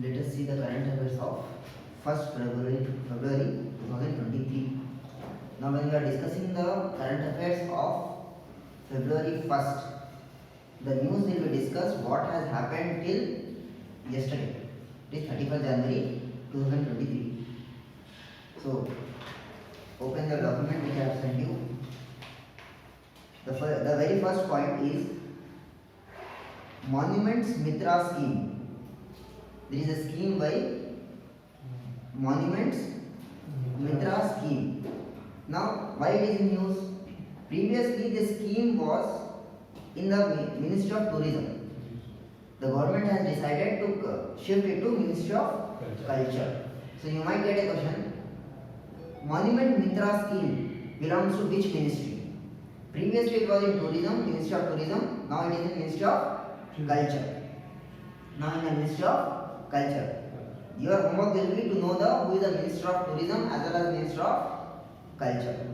Let us see the current affairs of 1st February 2023. Now, when we are discussing the current affairs of February 1st, the news will be discussed what has happened till yesterday. It is 31st January 2023. So, open the document which I have sent you. The very first point is Monuments Mitra scheme. There is a scheme by Monuments Mitra scheme. Now, why it is in news? Previously, this scheme was in the Ministry of Tourism. The government has decided to shift it to Ministry of Culture. So, you might get a question. Monument Mitra scheme belongs to which ministry? Previously, it was in Tourism, Ministry of Tourism. Now, it is in Ministry of Culture. Now, in the Ministry of Culture. Your homework will be to know who is the Minister of Tourism as well as Minister of Culture.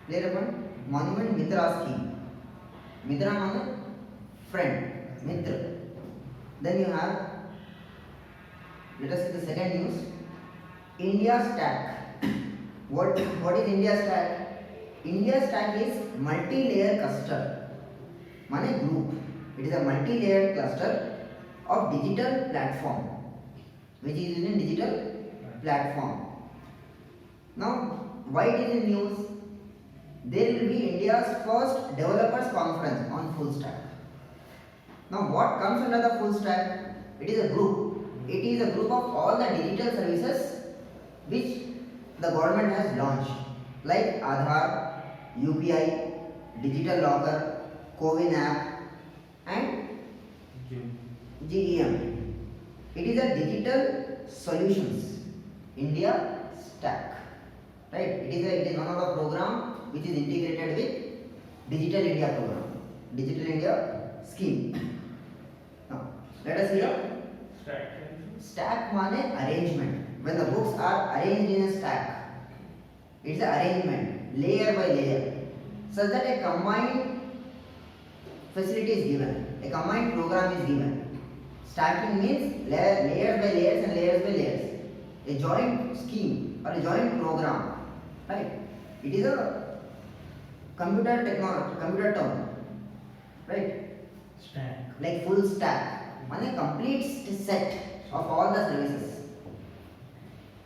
Clear upon Monument Mitra scheme. Mitra means friend, Mitra. Then you have, let us see the second news. India Stack. What is India Stack? India Stack is multi-layer cluster. Means group. It is a multi-layered cluster of digital platform, which is in digital platform. Now, why it is in news? There will be India's first developers conference on full stack. Now, what comes under the full stack? It is a group. It is a group of all the digital services which the government has launched, like Aadhaar, UPI, Digital Locker, CoWIN app, and GEM. It is a digital solutions India Stack. Right? It is one of the program which is integrated with Digital India program, Digital India scheme. Now, let us see the stack. Stack means arrangement. When the books are arranged in a stack, it's an arrangement, layer by layer, such that a combined facility is given, a combined program is given. Stacking means layers by layers and layers by layers. A joint scheme or a joint program. Right? It is a computer term. Right? Stack. Like full stack. Means a complete set of all the services.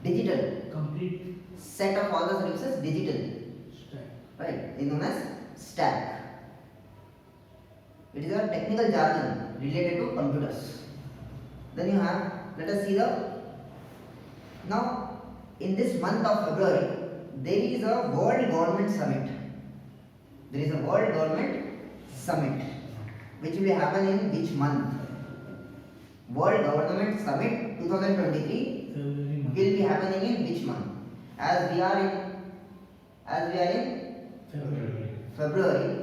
Digital. Complete Set of all the services digital. stack. Right? It is known as stack. It is a technical jargon related to computers. Then you have, let us see now in this month of February, there is a World Government Summit. There is a World Government Summit which will happen in which month? World Government Summit 2023 will be happening in which month? As we are in February,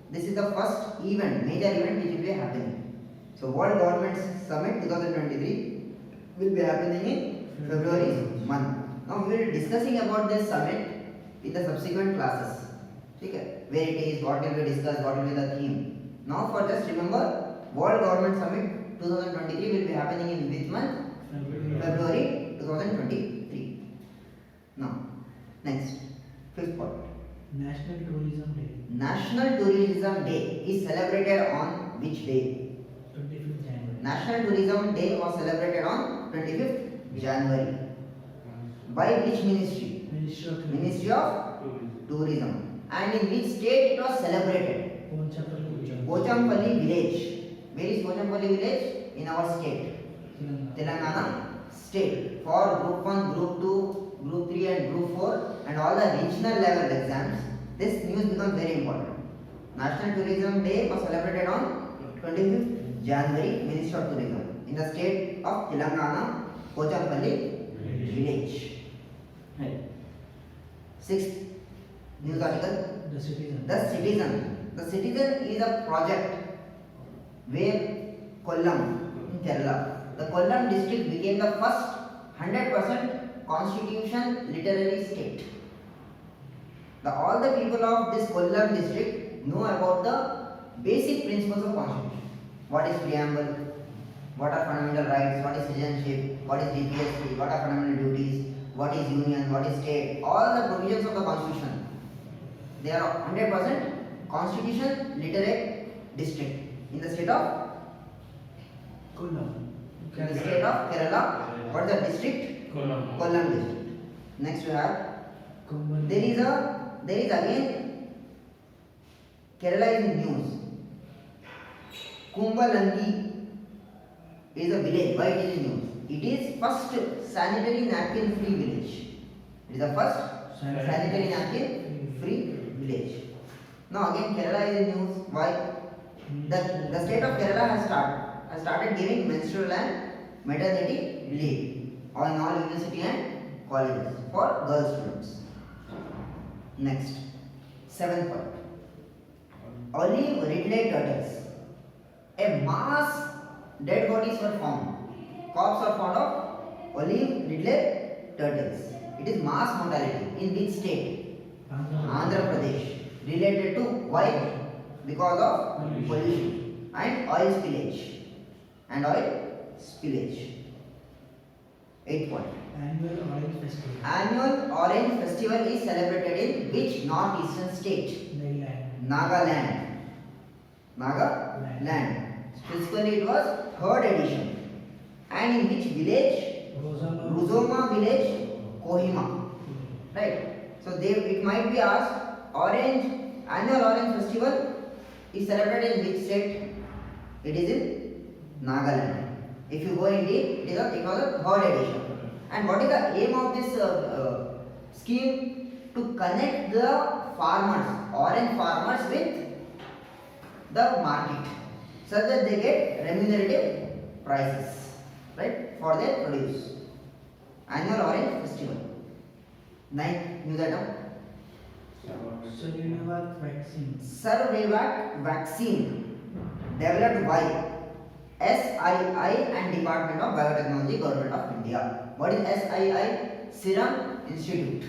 this is the first event, major event which will be happening. So, World Government Summit 2023 will be happening in February month. Now, we will be discussing about this summit in the subsequent classes. Okay? Where it is, what will be discussed, what will be the theme. Now, for just remember, World Government Summit 2023 will be happening in which month? February 2023. Now, next, fifth point. National Tourism Day. National Tourism Day is celebrated on which day? 25th January. National Tourism Day was celebrated on 25th January. By which ministry? Ministry of Tourism. And in which state it was celebrated? Pochampalli village. Where is Pochampalli village? In our state. Telangana state. For Group 1, Group 2, Group 3 and Group 4 and all the regional level exams, this news becomes very important. National Tourism Day was celebrated on 25th January, Ministry of Tourism, in the state of Telangana, Pochampalli village. Right. Sixth news article. The Citizen. The Citizen. The Citizen is a project where Kollam in Kerala, the Kollam district became the first 100% constitution literary state. All the people of this Kollam district know about the basic principles of constitution. What is preamble? what are fundamental rights, what is citizenship, what is DPSP, what are fundamental duties, what is union, what is state, all the provisions of the constitution. They are 100% constitution literate district in the state of Kollam. Kerala. What is the district? Kollam district. Next we have Kumbhan. there is again Kerala is in news. Kumbalangi is a village. Why it is in news? It is first sanitary napkin free village. It is the first sanitary napkin free village. Now again Kerala is in news. Why? The state of Kerala has started giving menstrual and maternity leave in all university and colleges for girl students. Next, seventh point. Olive Ridley turtles. A mass dead bodies were found. Corpses are found of Olive Ridley turtles. It is mass mortality. In which state? Andhra Pradesh. Related to why? Because of pollution and oil spillage. Eighth point. Annual Orange Festival. Annual Orange Festival is celebrated in which northeastern state? Nagaland. Nagaland. Specifically, it was third edition. And in which village? Ruzoma village, Kohima. Right. So it might be asked, annual Orange Festival is celebrated in which state? It is in Nagaland. If you go in deep, it was a third edition. And what is the aim of this scheme? To connect the farmers, orange farmers, with the market, so that they get remunerative prices, right, for their produce. Annual Orange Festival. Ninth news item. Cervarix vaccine. Cervarix vaccine developed by SII and Department of Biotechnology, Government of India. What is SII? Serum Institute.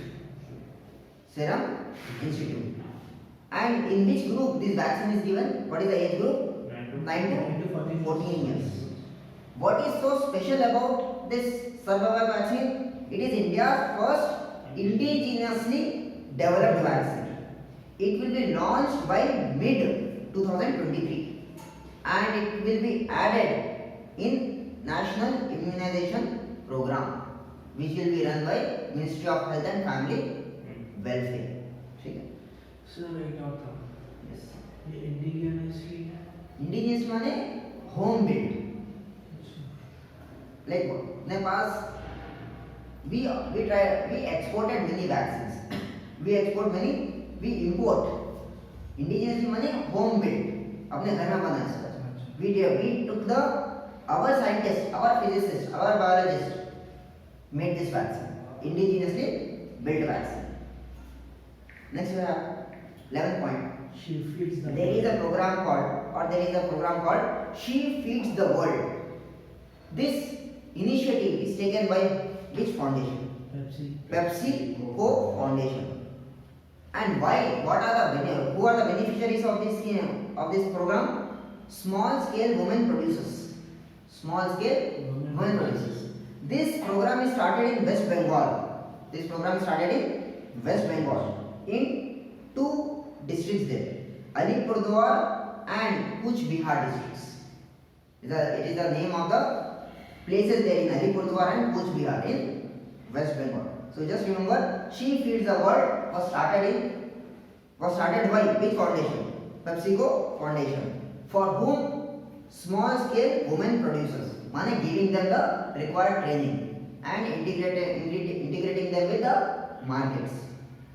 And in which group this vaccine is given? What is the age group? 9 to 14 years. What is so special about this Cervarix vaccine? It is India's first indigenously developed vaccine. It will be launched by mid 2023 and it will be added in National Immunization Program, which will be run by Ministry of Health and Family Welfare. Sir, I got that. Yes. Indigenously. Indigenous माने home built. Like in the past, we exported many vaccines. We import. Indigenous माने home built. अपने घर में बना इसका. We took our scientists, our physicists, our biologists made this vaccine. Indigenously built vaccine. Next we have 11th point. She feeds the There is a program called She Feeds the World. This initiative is taken by which foundation? PepsiCo Foundation. And why? Who are the beneficiaries of this program? Small scale women producers. This program is started in West Bengal. In two districts there, Alipurduar and Kuch Bihar districts. It is the name of the places there in Alipurduar and Kuch Bihar in West Bengal. So just remember, She Feeds the World was started by which foundation? PepsiCo Foundation. For whom? Small scale women producers. Meaning giving them the required training and integrating them with the markets.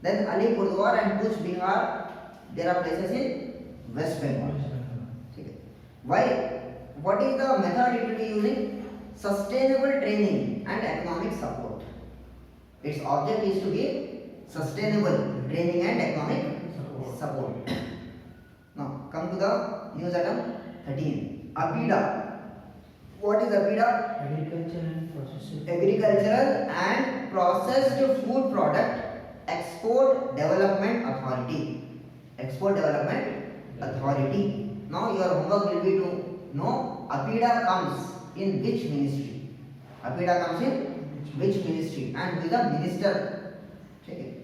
Then Alipurduar and Kuch Bihar, there are places in West Bengal. Why? What is the method it will be using? Sustainable training and economic support. Its object is to give sustainable training and economic support. Now come to the news item 13. APIDA. What is APIDA? Agricultural and Processed Food Product Export Development Authority. Now your homework will be to know APIDA comes in which ministry? APIDA comes in which ministry and with the minister. Okay.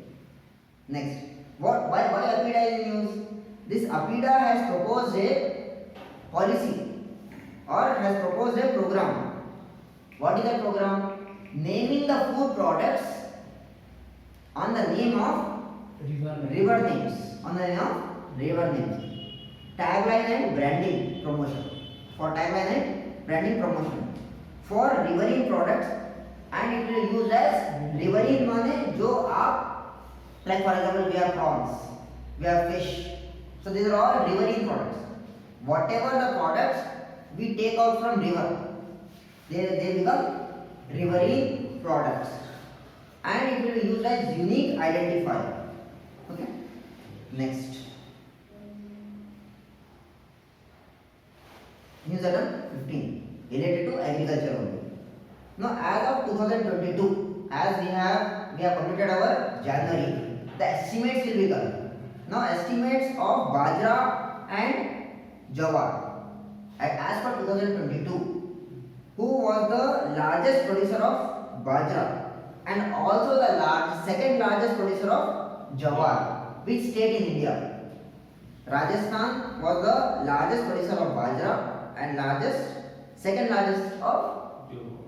Next, why APIDA is in use? This APIDA has proposed a policy or has proposed a program. What is that program? Naming the food products on the name of river names. On the name of river names. Tagline and branding promotion. For tagline and branding promotion. For riverine products, and it will use as riverine माने जो आप, like for example we have prawns, we have fish. So these are all riverine products. Whatever the products we take out from river, they become riverine products, and it will be used as unique identifier. Okay. Next. News item 15 related to agriculture only. Now, as of 2022, as we have completed our January, the estimates will be given. Now, estimates of Bajra and Jawar. As per 2022, who was the largest producer of Bajra and also the second largest producer of Jawar? Which state in India? Rajasthan was the largest producer of Bajra and second largest of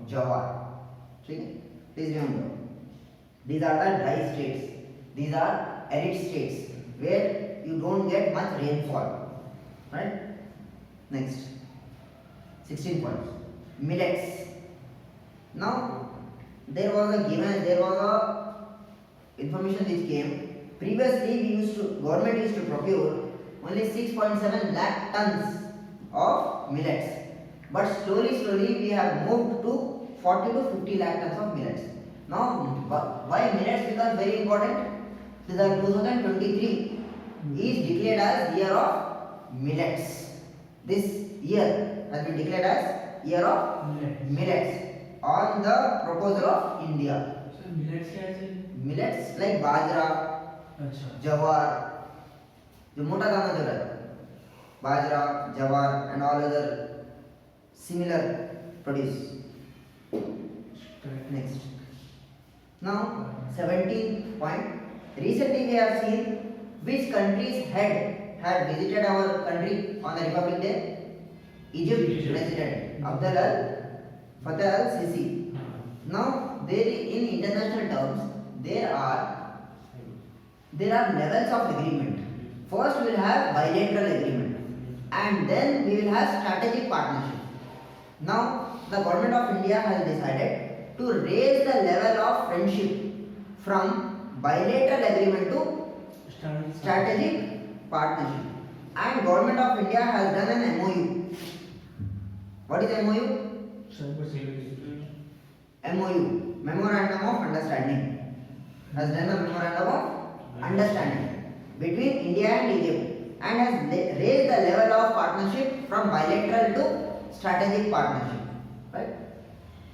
Jawar. Please remember, these are the dry states. These are arid states where you don't get much rainfall. Right? Next, 16 points. Millets. Now, there was a information which came. Previously, government used to procure only 6.7 lakh tons of millets, but slowly we have moved to 40 to 50 lakh tons of millets. Now, why millets become very important? So the 2023 is declared as year of millets. This year has been declared as year of millets on the proposal of India. So millets क्या है? Millets like bajra, jawar, जो मोटा दाना जो रहता है, bajra, jawar and all other similar produce. Next. Now, 17th point. Recently we have seen which country's head had visited our country on the Republic Day. Egypt President Abdel Fattah al-Sisi. Now, in international terms, there are levels of agreement. First, we will have bilateral agreement, and then we will have strategic partnership. Now, the government of India has decided to raise the level of friendship from bilateral agreement to strategic partnership. And government of India has done an MOU. What is MOU? MOU, Memorandum of Understanding. Has done a memorandum of understanding between India and Egypt, and has raised the level of partnership from bilateral to strategic partnership. Right?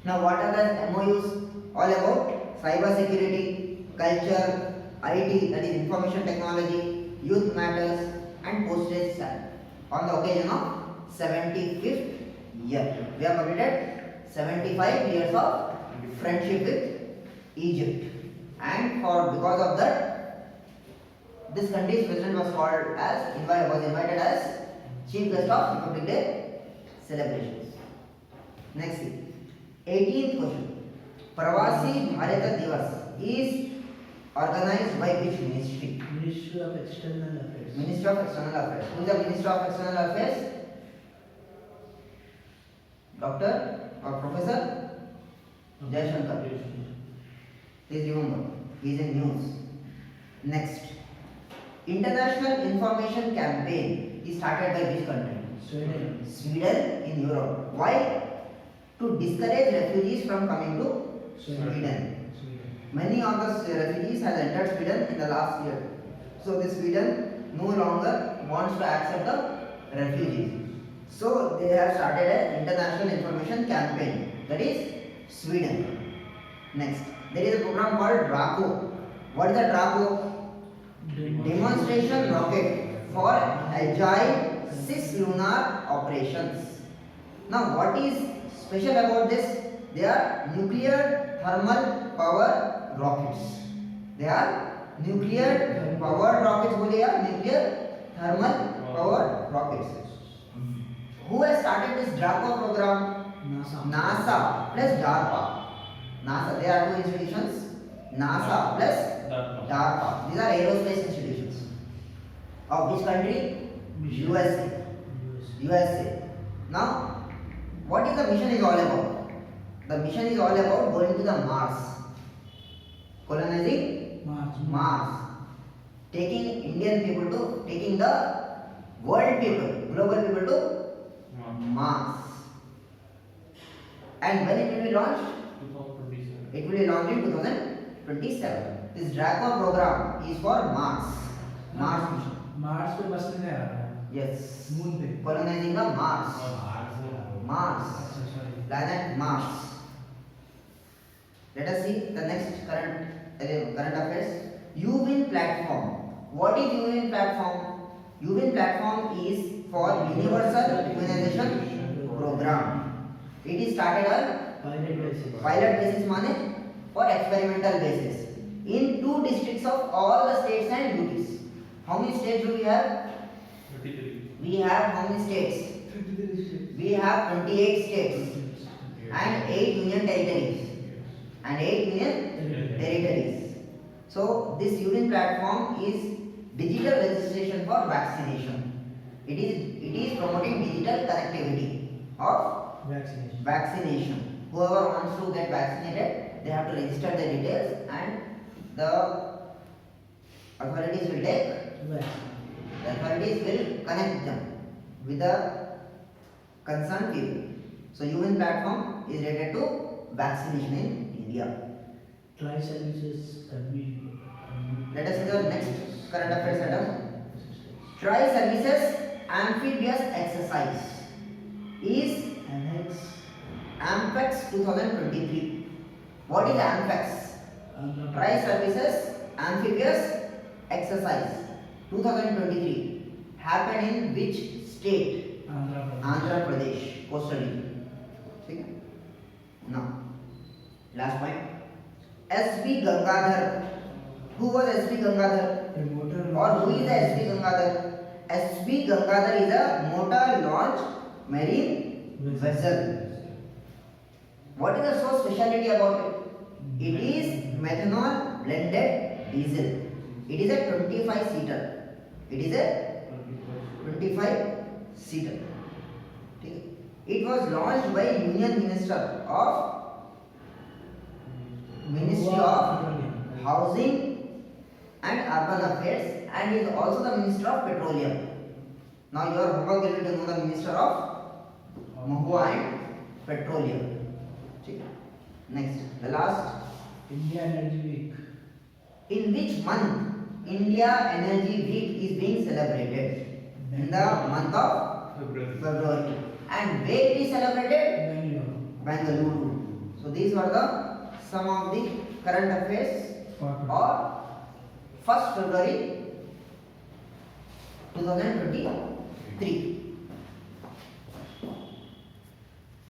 Now, what are the MOUs all about? Cyber security, culture, IT, that is information technology, youth matters, and postage stamp. On the occasion of 75th year, we have completed 75 years of friendship with Egypt, and because of that, this country's president was invited as chief guest of Republic Day celebrations. Next thing, 18th question. Pravasi Bharata Divas is organized by which ministry? Ministry of External Affairs. Ministry of External Affairs. Who is the Minister of External Affairs? Doctor or Professor Jaishankar. Please remember, he is in news. Next, International Information Campaign is started by which country? Sweden. Sweden in Europe. Why? To discourage refugees from coming to Sweden. Many of the refugees has entered Sweden in the last year. So the Sweden no longer wants to accept the refugees. So they have started an international information campaign. That is Sweden. Next, there is a program called DRACO. What is the DRACO? Demonstration rocket for agile cislunar operations. Now, what is special about this? They are nuclear thermal power rockets. They are nuclear powered rockets. बोले यार nuclear thermal powered rockets. Who has started this DARPA program? NASA. NASA plus DARPA. NASA. There are two institutions. NASA plus DARPA. These are aerospace institutions. Of which country? USA. USA. Now, what is the mission is all about? The mission is all about going to the Mars, colonizing Mars, taking Indian people to, taking the world people, global people to Mars. And when it will be launched? 2027. It will be launched in 2027. This DRACO program is for Mars. Mars mission. Mars पे बस नहीं आ रहा है Yes. Moon पे Colonizing the Mars. Mars. अच्छा sorry Planet Mars. Let us see the next current affairs. UWIN platform. What is UWIN platform? UWIN platform is for Universal Immunization Program. It is started on pilot basis माने for experimental basis in 2 districts of all the states and UTs. How many states do we have? 33. We have how many states? We have 28 states and 8 union territories. And 8 union territories. So this UWIN platform is digital registration for vaccination. It is promoting digital connectivity of vaccination. Whoever wants to get vaccinated, they have to register their details and the authorities will connect them with the concerned people. So UWIN platform is related to vaccination in India. Tri services कभी Let us see the next current affairs item. Tri services amphibious exercise is NX AMPEX 2023. What is AMPEX? Tri services amphibious exercise 2023 happened in which state? Andhra Pradesh, coastal region. ठीक है? Now, last point. S.B. Gangadhar. Who was S.B. Gangadhar? Or who is the S.B. Gangadhar? S.B. Gangadhar is a motor launch marine vessel. What is the so speciality about it? It is methanol blended diesel. It is a 25 seater. It is a 25 seater. ठीक है? It was launched by Union Minister of Ministry of Housing and Urban Affairs and is also the Minister of Petroleum. Now your homework will be to know the Minister of Mahua and Petroleum. ठीक है? Next, the last. India energy week In which month India Energy Week is being celebrated? In the month of February. And where it is celebrated? Bangalore. So these were the some of the current affairs or 1st February 2023.